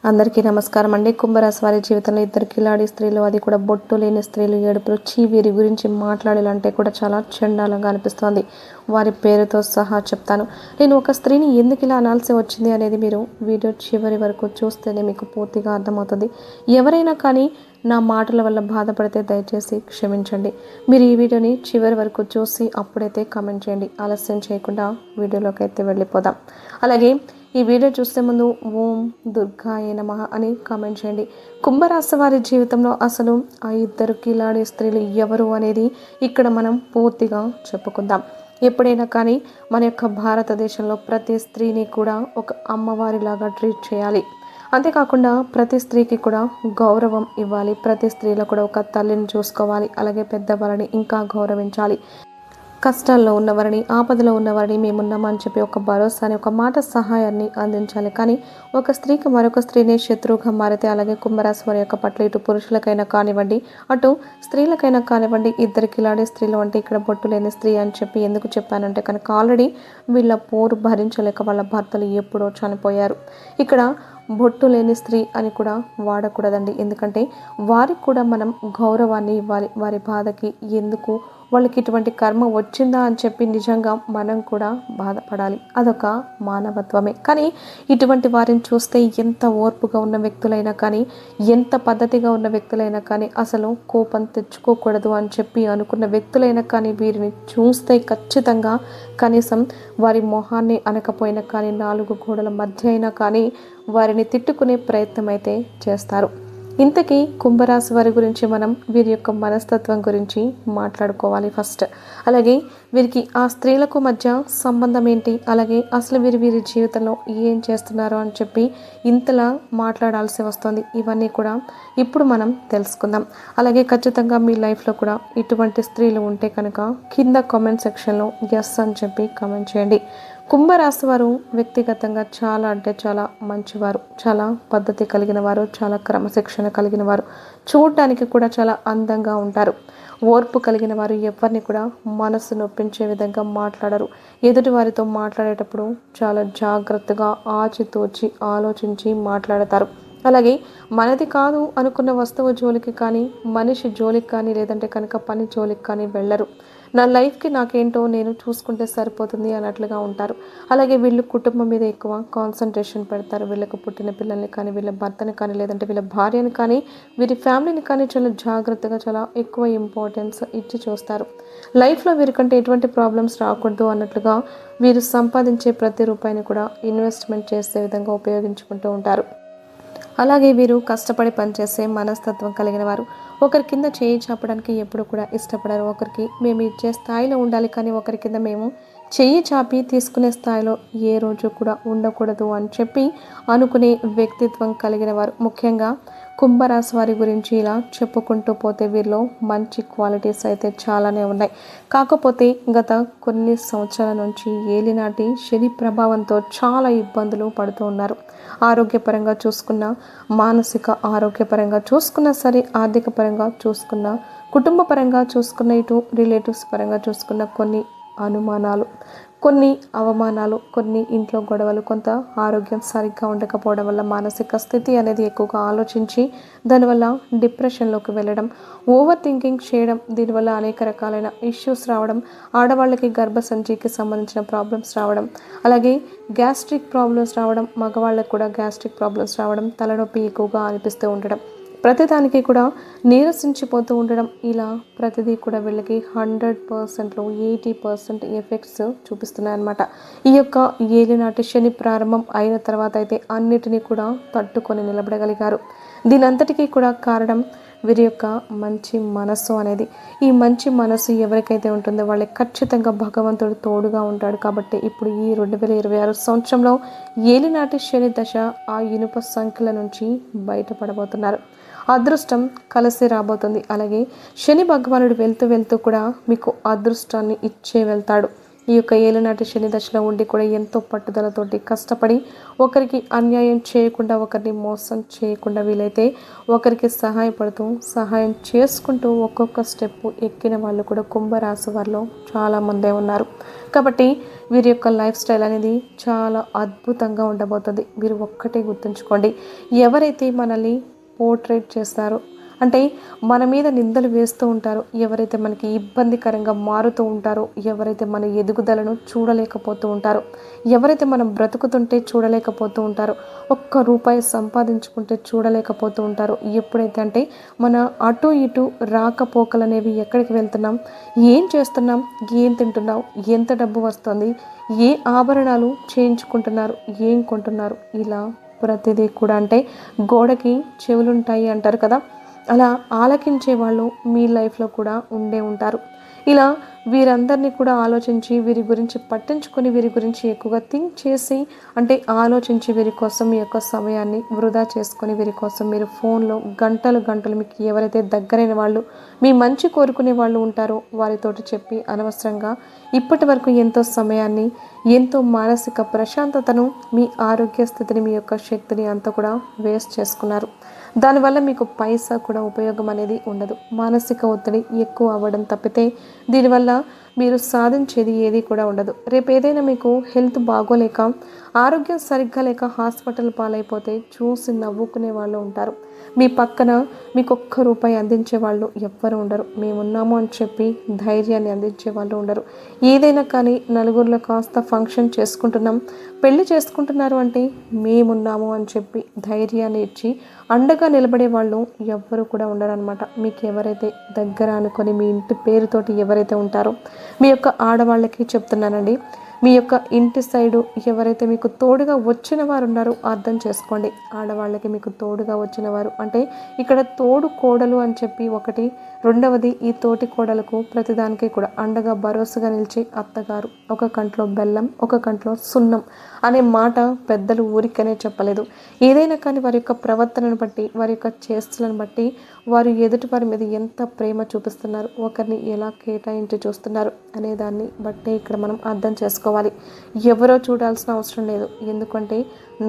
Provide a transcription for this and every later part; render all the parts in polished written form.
అందరికీ నమస్కారం అండి. కుంభరాశి వారి జీవితంలో ఇద్దరు కిలాడి స్త్రీలు, అది కూడా బొట్టు లేని స్త్రీలు, ఏడుపులు వీరి గురించి మాట్లాడాలంటే కూడా చాలా చండాలంగా అనిపిస్తోంది. వారి పేరుతో సహా చెప్తాను. నేను ఒక స్త్రీని ఎందుకు ఇలా అనాల్సి వచ్చింది అనేది మీరు వీడియో చివరి వరకు చూస్తేనే మీకు పూర్తిగా అర్థమవుతుంది. ఎవరైనా కానీ నా మాటల వల్ల బాధపడితే దయచేసి క్షమించండి. మీరు ఈ వీడియోని చివరి వరకు చూసి అప్పుడైతే కామెంట్ చేయండి. ఆలస్యం చేయకుండా వీడియోలోకి అయితే వెళ్ళిపోదాం. అలాగే ఈ వీడియో చూసే ముందు ఓం దుర్గాయ నమః అని కామెంట్ చేయండి. కుంభరాశి వారి జీవితంలో అసలు ఆ ఇద్దరు కిలాడి స్త్రీలు ఎవరు అనేది ఇక్కడ మనం పూర్తిగా చెప్పుకుందాం. ఎప్పుడైనా కానీ మన యొక్క భారతదేశంలో ప్రతి స్త్రీని కూడా ఒక అమ్మవారిలాగా ట్రీట్ చేయాలి. అంతేకాకుండా ప్రతి స్త్రీకి కూడా గౌరవం ఇవ్వాలి. ప్రతి స్త్రీలో కూడా ఒక తల్లిని చూసుకోవాలి. అలాగే పెద్దవారిని ఇంకా గౌరవించాలి. కష్టాల్లో ఉన్నవారిని, ఆపదలో ఉన్నవారిని మేమున్నామని చెప్పి ఒక భరోసాని, ఒక మాట సహాయాన్ని అందించాలి. కానీ ఒక స్త్రీకి మరొక స్త్రీనే శత్రువుగా మారితే, అలాగే కుంభరాశి వారి యొక్క పట్ల ఇటు పురుషులకైనా కానివ్వండి, అటు స్త్రీలకైనా కానివ్వండి, ఇద్దరు కిలాడి స్త్రీలు అంటే ఇక్కడ బొట్టు లేని స్త్రీ అని చెప్పి ఎందుకు చెప్పానంటే కనుక ఆల్రెడీ వీళ్ళ పోరు భరించలేక వాళ్ళ భర్తలు ఎప్పుడో చనిపోయారు. ఇక్కడ బొట్టు లేని స్త్రీ అని కూడా వాడకూడదండి. ఎందుకంటే వారికి కూడా మనం గౌరవాన్ని ఇవ్వాలి. వారి బాధకి ఎందుకు వాళ్ళకి ఇటువంటి కర్మ వచ్చిందా అని చెప్పి నిజంగా మనం కూడా బాధపడాలి. అదొక మానవత్వమే. కానీ ఇటువంటి వారిని చూస్తే ఎంత ఓర్పుగా ఉన్న వ్యక్తులైనా కానీ, ఎంత పద్ధతిగా ఉన్న వ్యక్తులైనా కానీ అసలు కోపం తెచ్చుకోకూడదు అని చెప్పి అనుకున్న వ్యక్తులైనా కానీ వీరిని చూస్తే ఖచ్చితంగా కనీసం వారి మొహాన్ని అనకపోయినా కానీ, నాలుగు గోడల మధ్య అయినా కానీ వారిని తిట్టుకునే ప్రయత్నం అయితే చేస్తారు. ఇంతకీ కుంభరాశి వారి గురించి మనం వీరి యొక్క మనస్తత్వం గురించి మాట్లాడుకోవాలి ఫస్ట్. అలాగే వీరికి ఆ స్త్రీలకు మధ్య సంబంధం ఏంటి, అలాగే అసలు వీరి జీవితంలో ఏం చేస్తున్నారో అని చెప్పి ఇంతలా మాట్లాడాల్సి వస్తుంది. ఇవన్నీ కూడా ఇప్పుడు మనం తెలుసుకుందాం. అలాగే ఖచ్చితంగా మీ లైఫ్లో కూడా ఇటువంటి స్త్రీలు ఉంటే కనుక కింద కామెంట్ సెక్షన్లో ఎస్ అని చెప్పి కామెంట్ చేయండి. కుంభరాశి వారు వ్యక్తిగతంగా చాలా అంటే చాలా మంచివారు, చాలా పద్ధతి కలిగిన వారు, చాలా క్రమశిక్షణ కలిగిన వారు, చూడడానికి కూడా చాలా అందంగా ఉంటారు. ఓర్పు కలిగిన వారు, ఎవరిని కూడా మనసు నొప్పించే విధంగా మాట్లాడరు. ఎదుటి వారితో మాట్లాడేటప్పుడు చాలా జాగ్రత్తగా ఆచితూచి ఆలోచించి మాట్లాడతారు. అలాగే మనది కాదు అనుకున్న వస్తువు జోలికి కానీ, మనిషి జోలికి కానీ, లేదంటే కనుక పని జోలికి కానీ వెళ్ళరు. నా లైఫ్కి నాకేంటో నేను చూసుకుంటే సరిపోతుంది అన్నట్లుగా ఉంటారు. అలాగే వీళ్ళు కుటుంబం మీద ఎక్కువ కాన్సన్ట్రేషన్ పెడతారు. వీళ్ళకు పుట్టిన పిల్లల్ని కానీ, వీళ్ళ భర్తని కానీ, లేదంటే వీళ్ళ భార్యని కానీ, వీరి ఫ్యామిలీని కానీ చాలా జాగ్రత్తగా, చాలా ఎక్కువ ఇంపార్టెన్స్ ఇచ్చి చూస్తారు. లైఫ్లో వీరికంటే ఎటువంటి ప్రాబ్లమ్స్ రాకూడదు అన్నట్లుగా వీరు సంపాదించే ప్రతి రూపాయిని కూడా ఇన్వెస్ట్మెంట్ చేసే విధంగా ఉపయోగించుకుంటూ ఉంటారు. అలాగే వీరు కష్టపడి పనిచేసే మనస్తత్వం కలిగిన వారు. ఒకరి కింద చేయి చాపడానికి ఎప్పుడు కూడా ఇష్టపడరు. ఒకరికి మేము ఇచ్చే స్థాయిలో ఉండాలి, కానీ ఒకరి కింద మేము చెయ్యి చాపి తీసుకునే స్థాయిలో ఏ రోజు కూడా ఉండకూడదు అని చెప్పి అనుకునే వ్యక్తిత్వం కలిగిన వారు. ముఖ్యంగా కుంభరాశి వారి గురించి ఇలా చెప్పుకుంటూ పోతే వీరిలో మంచి క్వాలిటీస్ అయితే చాలానే ఉన్నాయి. కాకపోతే గత కొన్ని సంవత్సరాల నుంచి ఏలినాటి శని ప్రభావంతో చాలా ఇబ్బందులు పడుతూ ఉన్నారు. ఆరోగ్యపరంగా చూసుకున్న, మానసిక ఆరోగ్యపరంగా చూసుకున్నా సరే, ఆర్థిక పరంగా చూసుకున్న, కుటుంబ పరంగా చూసుకున్న, ఇటు రిలేటివ్స్ పరంగా చూసుకున్న కొన్ని అనుమానాలు, కొన్ని అవమానాలు, కొన్ని ఇంట్లో గొడవలు, కొంత ఆరోగ్యం సరిగ్గా ఉండకపోవడం వల్ల మానసిక స్థితి అనేది ఎక్కువగా ఆలోచించి దానివల్ల డిప్రెషన్లోకి వెళ్ళడం, ఓవర్ థింకింగ్ చేయడం, దీనివల్ల అనేక రకాలైన ఇష్యూస్ రావడం, ఆడవాళ్ళకి గర్భసంచికి సంబంధించిన ప్రాబ్లమ్స్ రావడం, అలాగే గ్యాస్ట్రిక్ ప్రాబ్లమ్స్ రావడం, మగవాళ్ళకి కూడా గ్యాస్ట్రిక్ ప్రాబ్లమ్స్ రావడం, తలనొప్పి ఎక్కువగా అనిపిస్తూ ఉండడం, ప్రతిదానికి కూడా నీరసించిపోతూ ఉండడం, ఇలా ప్రతిదీ కూడా వీళ్ళకి 100%లో 80% ఎఫెక్ట్స్ చూపిస్తున్నాయన్నమాట. ఈ యొక్క ఏలినాటి శని ప్రారంభం అయిన తర్వాత అయితే అన్నిటినీ కూడా తట్టుకొని నిలబడగలిగారు. దీనంతటికీ కూడా కారణం వీరి యొక్క మంచి మనస్సు అనేది. ఈ మంచి మనస్సు ఎవరికైతే ఉంటుందో వాళ్ళకి ఖచ్చితంగా భగవంతుడు తోడుగా ఉంటాడు. కాబట్టి ఇప్పుడు ఈ 2026 సంవత్సరంలో ఏలినాటి శని దశ ఆ ఇనుప సంఖ్యల నుంచి బయటపడబోతున్నారు. అదృష్టం కలిసి రాబోతుంది. అలాగే శని భగవానుడు వెళ్తూ కూడా మీకు అదృష్టాన్ని ఇచ్చే వెళ్తాడు. ఈ యొక్క ఏలినాటి శని దశలో ఉండి కూడా ఎంతో పట్టుదలతోటి కష్టపడి ఒకరికి అన్యాయం చేయకుండా, ఒకరిని మోసం చేయకుండా, వీలైతే ఒకరికి సహాయపడుతూ సహాయం చేసుకుంటూ ఒక్కొక్క స్టెప్ ఎక్కిన వాళ్ళు కూడా కుంభరాశి వారిలో చాలామందే ఉన్నారు. కాబట్టి వీరి యొక్క లైఫ్ స్టైల్ అనేది చాలా అద్భుతంగా ఉండబోతుంది. మీరు ఒక్కటే గుర్తుంచుకోండి, ఎవరైతే మనల్ని పోర్ట్రేట్ చేస్తారో అంటే మన మీద నిందలు వేస్తూ ఉంటారో, ఎవరైతే మనకి ఇబ్బందికరంగా మారుతూ ఉంటారో, ఎవరైతే మన ఎదుగుదలను చూడలేకపోతూ ఉంటారో, ఎవరైతే మనం బ్రతుకుతుంటే చూడలేకపోతూ ఉంటారో, ఒక్క రూపాయి సంపాదించుకుంటే చూడలేకపోతూ ఉంటారో, ఎప్పుడైతే అంటే మన అటు ఇటు రాకపోకలనేవి ఎక్కడికి వెళ్తున్నాం, ఏం చేస్తున్నాం, ఏం తింటున్నాం, ఎంత డబ్బు వస్తుంది, ఏ ఆభరణాలు చేయించుకుంటున్నారు, ఏం కొంటున్నారు, ఇలా ప్రతిదీ కూడా అంటే గోడకి చెవులుంటాయి అంటారు కదా, అలా ఆలకించే వాళ్ళు మీ లైఫ్లో కూడా ఉండే ఉంటారు. ఇలా వీరందరినీ కూడా ఆలోచించి వీరి గురించి పట్టించుకొని వీరి గురించి ఎక్కువగా థింక్ చేసి అంటే ఆలోచించి వీరి కోసం మీ యొక్క సమయాన్ని వృధా చేసుకొని వీరి కోసం మీరు ఫోన్లో గంటలు గంటలు మీకు ఎవరైతే దగ్గరైన వాళ్ళు మీ మంచి కోరుకునే వాళ్ళు ఉంటారో వారితోటి చెప్పి అనవసరంగా ఇప్పటి వరకు ఎంతో సమయాన్ని ఎంతో మానసిక ప్రశాంతతను మీ ఆరోగ్య స్థితిని మీ యొక్క శక్తిని అంతా కూడా వేస్ట్ చేసుకున్నారు. దానివల్ల మీకు పైసా కూడా ఉపయోగం అనేది ఉండదు. మానసిక ఒత్తిడి ఎక్కువ అవ్వడం తప్పితే దీనివల్ల మీరు సాధించేది ఏది కూడా ఉండదు. రేపు ఏదైనా మీకు హెల్త్ బాగోలేక ఆరోగ్యం సరిగ్గా లేక హాస్పిటల్ పాలైపోతే చూసి నవ్వుకునే వాళ్ళు ఉంటారు. మీ పక్కన మీకు ఒక్క రూపాయి అందించే వాళ్ళు ఎవ్వరు ఉండరు. మేమున్నాము అని చెప్పి ధైర్యాన్ని అందించే వాళ్ళు ఉండరు. ఏదైనా కానీ నలుగురిలో కాస్త ఫంక్షన్ చేసుకుంటున్నాం, పెళ్లి చేసుకుంటున్నారు అంటే మేమున్నాము అని చెప్పి ధైర్యాన్ని ఇచ్చి అండగా నిలబడే వాళ్ళు ఎవ్వరు కూడా ఉండరు అనమాట. మీకు ఎవరైతే దగ్గర అనుకొని మీ ఇంటి పేరుతోటి ఎవరైతే ఉంటారో మీ యొక్క ఆడవాళ్ళకి చెప్తున్నానండి, మీ యొక్క ఇంటి సైడు ఎవరైతే మీకు తోడుగా వచ్చిన వారు ఉన్నారో అర్థం చేసుకోండి. ఆడవాళ్ళకి మీకు తోడుగా వచ్చిన వారు అంటే ఇక్కడ తోడు కోడలు అని చెప్పి ఒకటి, రెండవది ఈ తోటి కోడలకు ప్రతిదానికి కూడా అండగా భరోసాగా నిలిచి అత్తగారు. ఒక కంట్లో బెల్లం ఒక కంట్లో సున్నం అనే మాట పెద్దలు ఊరికనే చెప్పలేదు. ఏదైనా కానీ వారి యొక్క ప్రవర్తనను బట్టి వారి యొక్క చేష్టలను బట్టి వారు ఎదుటి వారి మీద ఎంత ప్రేమ చూపిస్తున్నారు, ఒకరిని ఎలా కేటాయించి చూస్తున్నారు అనే దాన్ని బట్టే ఇక్కడ మనం అర్థం చేసుకోవాలి. ఎవరో చూడాల్సిన అవసరం లేదు. ఎందుకంటే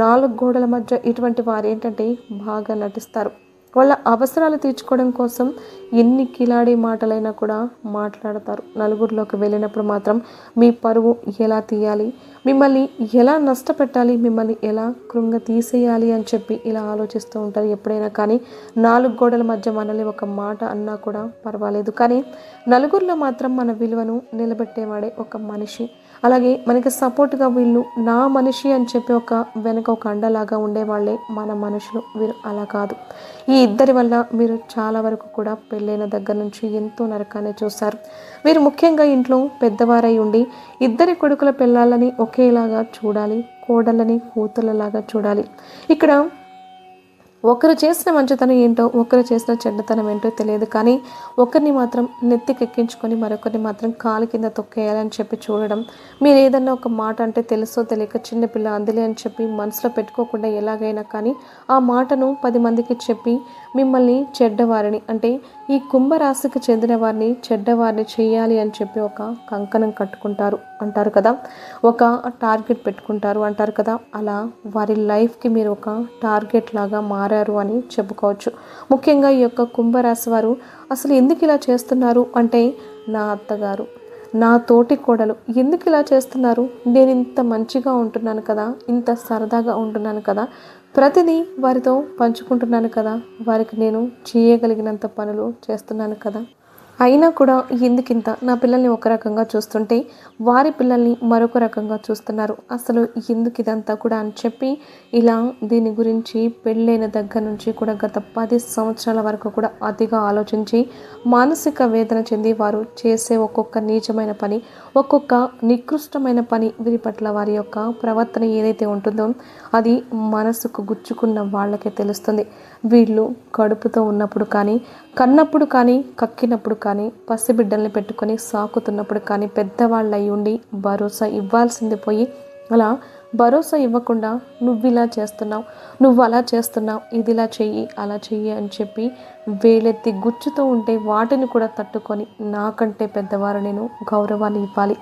4 గోడల మధ్య ఇటువంటి వారు ఏంటంటే బాగా నటిస్తారు. వాళ్ళ అవసరాలు తీర్చుకోవడం కోసం ఎన్ని కిలాడి మాటలైనా కూడా మాట్లాడతారు. నలుగురిలోకి వెళ్ళినప్పుడు మాత్రం మీ పరువు ఎలా తీయాలి, మిమ్మల్ని ఎలా నష్టపెట్టాలి, మిమ్మల్ని ఎలా కృంగ తీసేయాలి అని చెప్పి ఇలా ఆలోచిస్తూ ఉంటారు ఎప్పుడైనా. కానీ 4 గోడల మధ్య మనల్ని ఒక మాట అన్నా కూడా పర్వాలేదు, కానీ నలుగురిలో మాత్రం మన విలువను నిలబెట్టేవాడే ఒక మనిషి. అలాగే మనకి సపోర్ట్గా వీళ్ళు నా మనిషి అని చెప్పి వెనక ఒక అండలాగా ఉండేవాళ్ళే మన మనుషులు. వీరు అలా కాదు. ఈ ఇద్దరి వల్ల మీరు చాలా వరకు కూడా పెళ్ళైన దగ్గర నుంచి ఎంతో నరకాన్ని చూశారు. వీరు ముఖ్యంగా ఇంట్లో పెద్దవారై ఉండి ఇద్దరి కొడుకుల పిల్లలని ఒకేలాగా చూడాలి, కోడళ్ళని కూతుళ్ళలాగా చూడాలి. ఇక్కడ ఒకరు చేసిన మంచితనం ఏంటో ఒకరు చేసిన చెడ్డతనం ఏంటో తెలియదు, కానీ ఒకరిని మాత్రం నెత్తికెక్కించుకొని మరొకరిని మాత్రం కాలు కింద తొక్కేయాలని చెప్పి చూడడం. మీరు ఏదన్నా ఒక మాట అంటే తెలుసో తెలియక చిన్నపిల్ల అందిలే అని చెప్పి మనసులో పెట్టుకోకుండా ఎలాగైనా కానీ ఆ మాటను 10 మందికి చెప్పి మిమ్మల్ని చెడ్డవారిని అంటే ఈ కుంభరాశికి చెందిన వారిని చెడ్డవారిని చేయాలి అని చెప్పి ఒక కంకణం కట్టుకుంటారు అంటారు కదా, ఒక టార్గెట్ పెట్టుకుంటారు అంటారు కదా. అలా వారి లైఫ్కి మీరు ఒక టార్గెట్ లాగా మారారు అని చెప్పుకోవచ్చు. ముఖ్యంగా ఈ యొక్క కుంభరాశి వారు అసలు ఎందుకు ఇలా చేస్తున్నారు అంటే, నా అత్తగారు నా తోటి కోడలు ఎందుకు ఇలా చేస్తున్నారు, నేను ఇంత మంచిగా ఉంటున్నాను కదా, ఇంత సరదాగా ఉంటున్నాను కదా, ప్రతిదీ వారితో పంచుకుంటున్నాను కదా, వారికి నేను చేయగలిగినంత పనులు చేస్తున్నాను కదా, అయినా కూడా ఎందుకింత నా పిల్లల్ని ఒక రకంగా చూస్తుంటే వారి పిల్లల్ని మరొక రకంగా చూస్తున్నారు, అసలు ఎందుకు ఇదంతా కూడా అని చెప్పి ఇలా దీని గురించి పెళ్ళైన దగ్గర నుంచి కూడా గత 10 సంవత్సరాల వరకు కూడా అతిగా ఆలోచించి మానసిక వేదన చెంది వారు చేసే ఒక్కొక్క నీచమైన పని, ఒక్కొక్క నికృష్టమైన పని, వీరి పట్ల వారి యొక్క ప్రవర్తన ఏదైతే ఉంటుందో అది మనసుకు గుచ్చుకున్న వాళ్ళకే తెలుస్తుంది. వీళ్ళు కడుపుతో ఉన్నప్పుడు కానీ, కన్నప్పుడు కానీ, కక్కినప్పుడు కానీ, పసిబిడ్డల్ని పెట్టుకొని సాకుతున్నప్పుడు కానీ పెద్దవాళ్ళు అయి ఉండి భరోసా ఇవ్వాల్సింది పోయి అలా భరోసా ఇవ్వకుండా నువ్వు ఇలా చేస్తున్నావు, నువ్వు అలా చేస్తున్నావు, ఇది ఇలా చెయ్యి అలా చెయ్యి అని చెప్పి వేలెత్తి గుచ్చుతూ ఉంటే వాటిని కూడా తట్టుకొని నాకంటే పెద్దవారు నేను గౌరవాన్ని ఇవ్వాలి,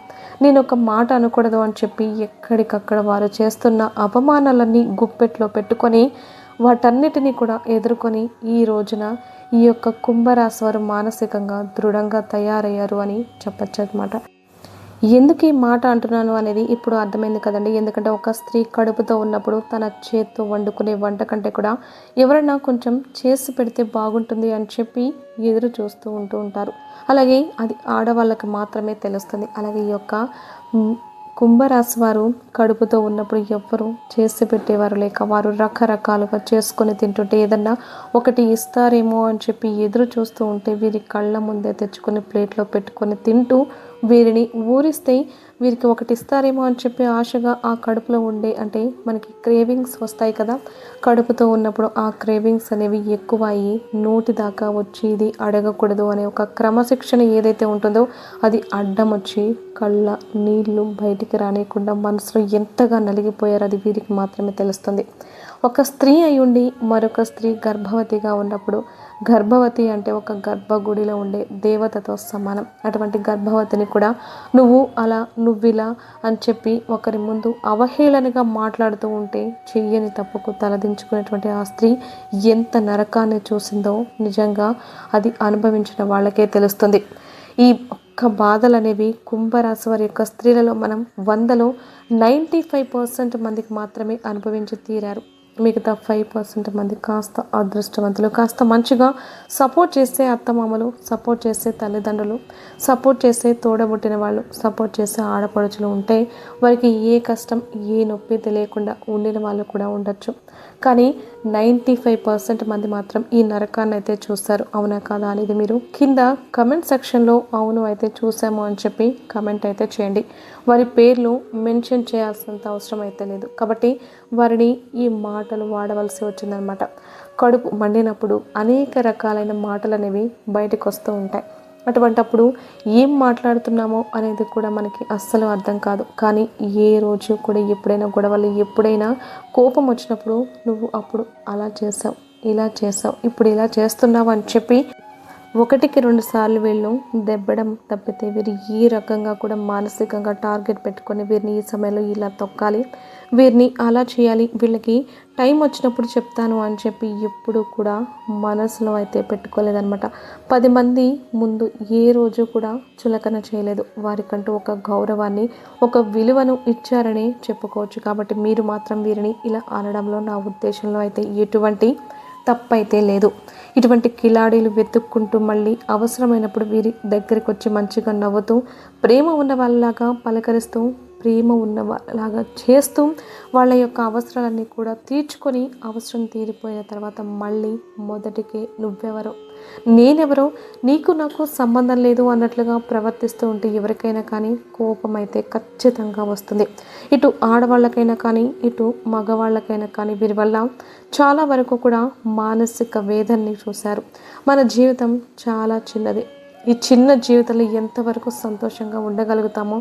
నేను ఒక మాట అనకూడదు అని చెప్పి ఎక్కడికక్కడ వారు చేస్తున్న అవమానాలన్నీ గుప్పెట్లో పెట్టుకొని వాటన్నిటినీ కూడా ఎదుర్కొని ఈ రోజున ఈ యొక్క కుంభరాశి వారు మానసికంగా దృఢంగా తయారయ్యారు అని చెప్పచ్చు అన్నమాట. ఎందుకు ఈ మాట అంటున్నాను అనేది ఇప్పుడు అర్థమైంది కదండి. ఎందుకంటే ఒక స్త్రీ కడుపుతో ఉన్నప్పుడు తన చేత్తో వండుకునే వంట కంటే కూడా ఎవరైనా కొంచెం చేసి పెడితే బాగుంటుంది అని చెప్పి ఎదురు చూస్తూ ఉంటారు. అలాగే అది ఆడవాళ్ళకి మాత్రమే తెలుస్తుంది. అలాగే ఈ యొక్క కుంభరాశి వారు కడుపుతో ఉన్నప్పుడు ఎవ్వరు చేసి పెట్టేవారు లేక వారు రకరకాలుగా చేసుకొని తింటుంటే ఏదన్నా ఒకటి ఇస్తారేమో అని చెప్పి ఎదురు చూస్తూ ఉంటే వీరి కళ్ళ ముందే తెచ్చుకొని ప్లేట్లో పెట్టుకొని తింటూ వీరిని ఊరిస్తే వీరికి ఒకటి ఇస్తారేమో అని చెప్పి ఆశగా ఆ కడుపులో ఉండే అంటే మనకి క్రేవింగ్స్ వస్తాయి కదా, కడుపుతో ఉన్నప్పుడు ఆ క్రేవింగ్స్ అనేవి ఎక్కువ అయ్యి నోటి దాకా వచ్చి ఇది అడగకూడదు అనే ఒక క్రమశిక్షణ ఏదైతే ఉంటుందో అది అడ్డం వచ్చి కళ్ళ నీళ్లు బయటికి రానియకుండా మనసులో ఎంతగా నలిగిపోయారో అది వీరికి మాత్రమే తెలుస్తుంది. ఒక స్త్రీ అయ్యుండి మరొక స్త్రీ గర్భవతిగా ఉన్నప్పుడు, గర్భవతి అంటే ఒక గర్భగుడిలో ఉండే దేవతతో సమానం. అటువంటి గర్భవతిని కూడా నువ్వు అలా నువ్విలా అని చెప్పి ఒకరి ముందు అవహేళనగా మాట్లాడుతూ ఉంటే చెయ్యని తప్పుకు తలదించుకునేటువంటి ఆ స్త్రీ ఎంత నరకాన్ని చూసిందో నిజంగా అది అనుభవించిన వాళ్ళకే తెలుస్తుంది. ఈ ఒక్క బాధలు అనేవి కుంభరాశి వారి యొక్క స్త్రీలలో మనం 100లో 95% మందికి మాత్రమే అనుభవించి తీరారు. మిగతా 5% మంది కాస్త అదృష్టవంతులు, కాస్త మంచిగా సపోర్ట్ చేసే అత్తమామలు, సపోర్ట్ చేసే తల్లిదండ్రులు, సపోర్ట్ చేసే తోడబుట్టిన వాళ్ళు, సపోర్ట్ చేసే ఆడపడుచులు ఉంటే వారికి ఏ కష్టం ఏ నొప్పి తెలియకుండా ఉండిన వాళ్ళు కూడా ఉండొచ్చు. కానీ 95% మంది మాత్రం ఈ నరకాన్ని అయితే చూస్తారు. అవునా కాదా అనేది మీరు కింద కమెంట్ సెక్షన్లో అవును అయితే చూసాము అని చెప్పి కమెంట్ అయితే చేయండి. వారి పేర్లు మెన్షన్ చేయాల్సినంత అవసరం అయితే లేదు కాబట్టి వారిని ఈ మాటలు వాడవలసి వచ్చిందనమాట. కడుపు మండినప్పుడు అనేక రకాలైన మాటలు అనేవి బయటకు వస్తూ ఉంటాయి. అటువంటప్పుడు ఏం మాట్లాడుతున్నామో అనేది కూడా మనకి అస్సలు అర్థం కాదు. కానీ ఏ రోజు కూడా ఎప్పుడైనా గొడవలు, ఎప్పుడైనా కోపం వచ్చినప్పుడు నువ్వు అప్పుడు అలా చేసావు, ఇలా చేసావు, ఇప్పుడు ఇలా చేస్తున్నావు అని చెప్పి 1-2 సార్లు వీళ్ళు దెబ్బడం తప్పితే వీరు ఈ రకంగా కూడా మానసికంగా టార్గెట్ పెట్టుకొని వీరిని ఈ సమయంలో ఇలా తొక్కాలి, వీరిని అలా చేయాలి, వీళ్ళకి టైం వచ్చినప్పుడు చెప్తాను అని చెప్పి ఎప్పుడు కూడా మనసులో అయితే పెట్టుకోలేదన్నమాట. 10 మంది ముందు ఏ రోజు కూడా చులకన చేయలేదు. వారికంటూ ఒక గౌరవాన్ని, ఒక విలువను ఇచ్చారని చెప్పుకోవచ్చు. కాబట్టి మీరు మాత్రం వీరిని ఇలా అనడంలో నా ఉద్దేశంలో అయితే ఎటువంటి తప్పైతే లేదు. ఇటువంటి కిలాడీలు వెతుక్కుంటూ మళ్ళీ అవసరమైనప్పుడు వీరి దగ్గరికి వచ్చి మంచిగా నవ్వుతూ ప్రేమ ఉన్న వాళ్ళలాగా పలకరిస్తూ ప్రేమ ఉన్న వాళ్ళలాగా చేస్తూ వాళ్ళ యొక్క అవసరాలన్నీ కూడా తీర్చుకొని అవసరం తీరిపోయిన తర్వాత మళ్ళీ మొదటికే నువ్వెవరో నేనెవరో నీకు నాకు సంబంధం లేదు అన్నట్లుగా ప్రవర్తిస్తూ ఉంటే ఎవరికైనా కానీ కోపం అయితే ఖచ్చితంగా వస్తుంది. ఇటు ఆడవాళ్ళకైనా కానీ ఇటు మగవాళ్ళకైనా కానీ వీరి వల్ల చాలా వరకు కూడా మానసిక వేదనని చూశారు. మన జీవితం చాలా చిన్నది. ఈ చిన్న జీవితంలో ఎంతవరకు సంతోషంగా ఉండగలుగుతామో,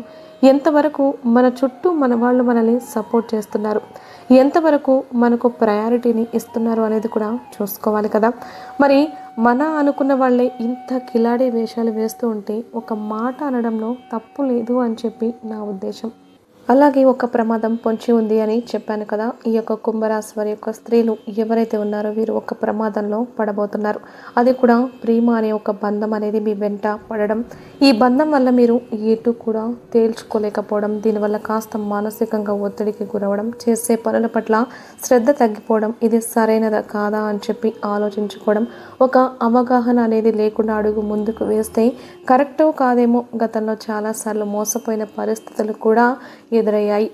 ఎంతవరకు మన చుట్టూ మన వాళ్ళు మనల్ని సపోర్ట్ చేస్తున్నారు, ఎంతవరకు మనకు ప్రయారిటీని ఇస్తున్నారు అనేది కూడా చూసుకోవాలి కదా. మరి మన అనుకున్న వాళ్ళే ఇంత కిలాడి వేషాలు వేస్తూ ఉంటే ఒక మాట అనడంలో తప్పు లేదు అని చెప్పి నా ఉద్దేశం. అలాగే ఒక ప్రమాదం పొంచి ఉంది అని చెప్పాను కదా. ఈ యొక్క కుంభరాశి వారి యొక్క స్త్రీలు ఎవరైతే ఉన్నారో వీరు ఒక ప్రమాదంలో పడబోతున్నారు. అది కూడా ప్రేమ అనే ఒక బంధం అనేది మీ వెంట పడడం, ఈ బంధం వల్ల మీరు ఎటు కూడా తేల్చుకోలేకపోవడం, దీనివల్ల కాస్త మానసికంగా ఒత్తిడికి గురవడం, చేసే పనుల పట్ల శ్రద్ధ తగ్గిపోవడం, ఇది సరైనదా కాదా అని చెప్పి ఆలోచించుకోవడం, ఒక అవగాహన అనేది లేకుండా అడుగు ముందుకు వేస్తే కరెక్టో కాదేమో, గతంలో చాలాసార్లు మోసపోయిన పరిస్థితులు కూడా ఎదురయ్యాయి.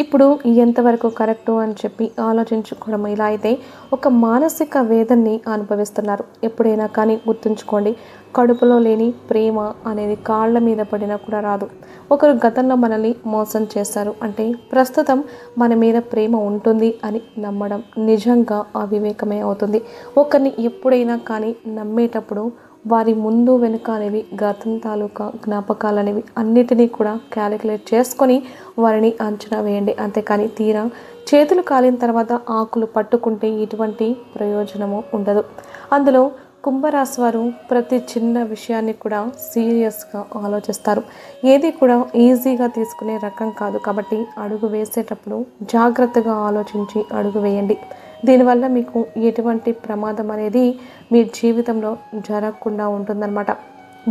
ఇప్పుడు ఎంతవరకు కరెక్టు అని చెప్పి ఆలోచించుకోవడం. ఇలా అయితే ఒక మానసిక వేదనని అనుభవిస్తున్నారు. ఎప్పుడైనా కానీ గుర్తుంచుకోండి, కడుపులో లేని ప్రేమ అనేది కాళ్ళ మీద పడినా కూడా రాదు. ఒకరు గతంలో మనల్ని మోసం చేశారు అంటే ప్రస్తుతం మన మీద ప్రేమ ఉంటుంది అని నమ్మడం నిజంగా అవివేకమే అవుతుంది. ఒకరిని ఎప్పుడైనా కానీ నమ్మేటప్పుడు వారి ముందు వెనుక అనేవి గతం తాలూకా జ్ఞాపకాలు అనేవి అన్నిటినీ కూడా క్యాలిక్యులేట్ చేసుకొని వారిని అంచనా వేయండి. అంతేకాని తీరా చేతులు కాలిన తర్వాత ఆకులు పట్టుకుంటే ఎటువంటి ప్రయోజనము ఉండదు. అందులో కుంభరాశి వారు ప్రతి చిన్న విషయాన్ని కూడా సీరియస్గా ఆలోచిస్తారు. ఏది కూడా ఈజీగా తీసుకునే రకం కాదు. కాబట్టి అడుగు వేసేటప్పుడు జాగ్రత్తగా ఆలోచించి అడుగు వేయండి. దీనివల్ల మీకు ఎటువంటి ప్రమాదం అనేది మీ జీవితంలో జరగకుండా ఉంటుందన్నమాట.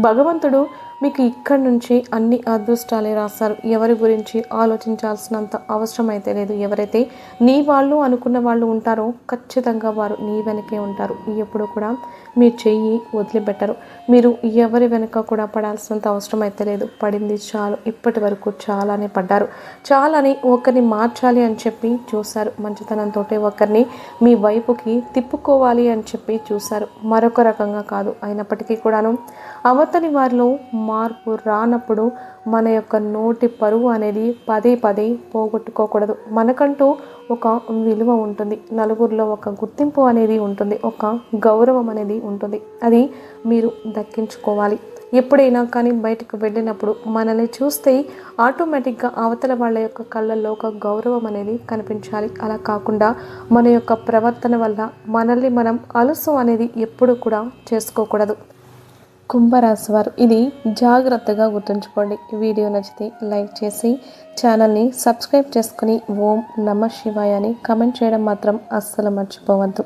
భగవంతుడు మీకు ఇక్కడి నుంచి అన్ని అదృష్టాలే రాస్తారు. ఎవరి గురించి ఆలోచించాల్సినంత అవసరం అయితే లేదు. ఎవరైతే నీ వాళ్ళు అనుకున్న వాళ్ళు ఉంటారో ఖచ్చితంగా వారు నీ వెనకే ఉంటారు. ఎప్పుడు కూడా మీ చెయ్యి వదిలిపెట్టరు. మీరు ఎవరి వెనక కూడా పడాల్సినంత అవసరం అయితే లేదు. పడింది చాలు. ఇప్పటి వరకు చాలానే పడ్డారు. చాలానే ఒకరిని మార్చాలి అని చెప్పి చూశారు. మంచితనంతో ఒకరిని మీ వైపుకి తిప్పుకోవాలి అని చెప్పి చూశారు. మరొక రకంగా కాదు. అయినప్పటికీ కూడాను అవతలి వారిలో మార్పు రానప్పుడు మన యొక్క నోటి పరువు అనేది పదే పదే పోగొట్టుకోకూడదు. మనకంటూ ఒక విలువ ఉంటుంది. నలుగురిలో ఒక గుర్తింపు అనేది ఉంటుంది. ఒక గౌరవం అనేది ఉంటుంది. అది మీరు దక్కించుకోవాలి. ఎప్పుడైనా కానీ బయటకు వెళ్ళినప్పుడు మనల్ని చూస్తే ఆటోమేటిక్గా అవతల వాళ్ళ యొక్క కళ్ళల్లో ఒక గౌరవం అనేది కనిపించాలి. అలా కాకుండా మన యొక్క ప్రవర్తన వల్ల మనల్ని మనం అలుసు అనేది ఎప్పుడు కూడా చేసుకోకూడదు. కుంభరాశి వారు ఇది జాగ్రత్తగా గుర్తుంచుకోండి. వీడియో నచ్చితే లైక్ చేసి ఛానల్ని సబ్స్క్రైబ్ చేసుకుని ఓం నమః శివాయ అని కమెంట్ చేయడం మాత్రం అస్సలు మర్చిపోవద్దు.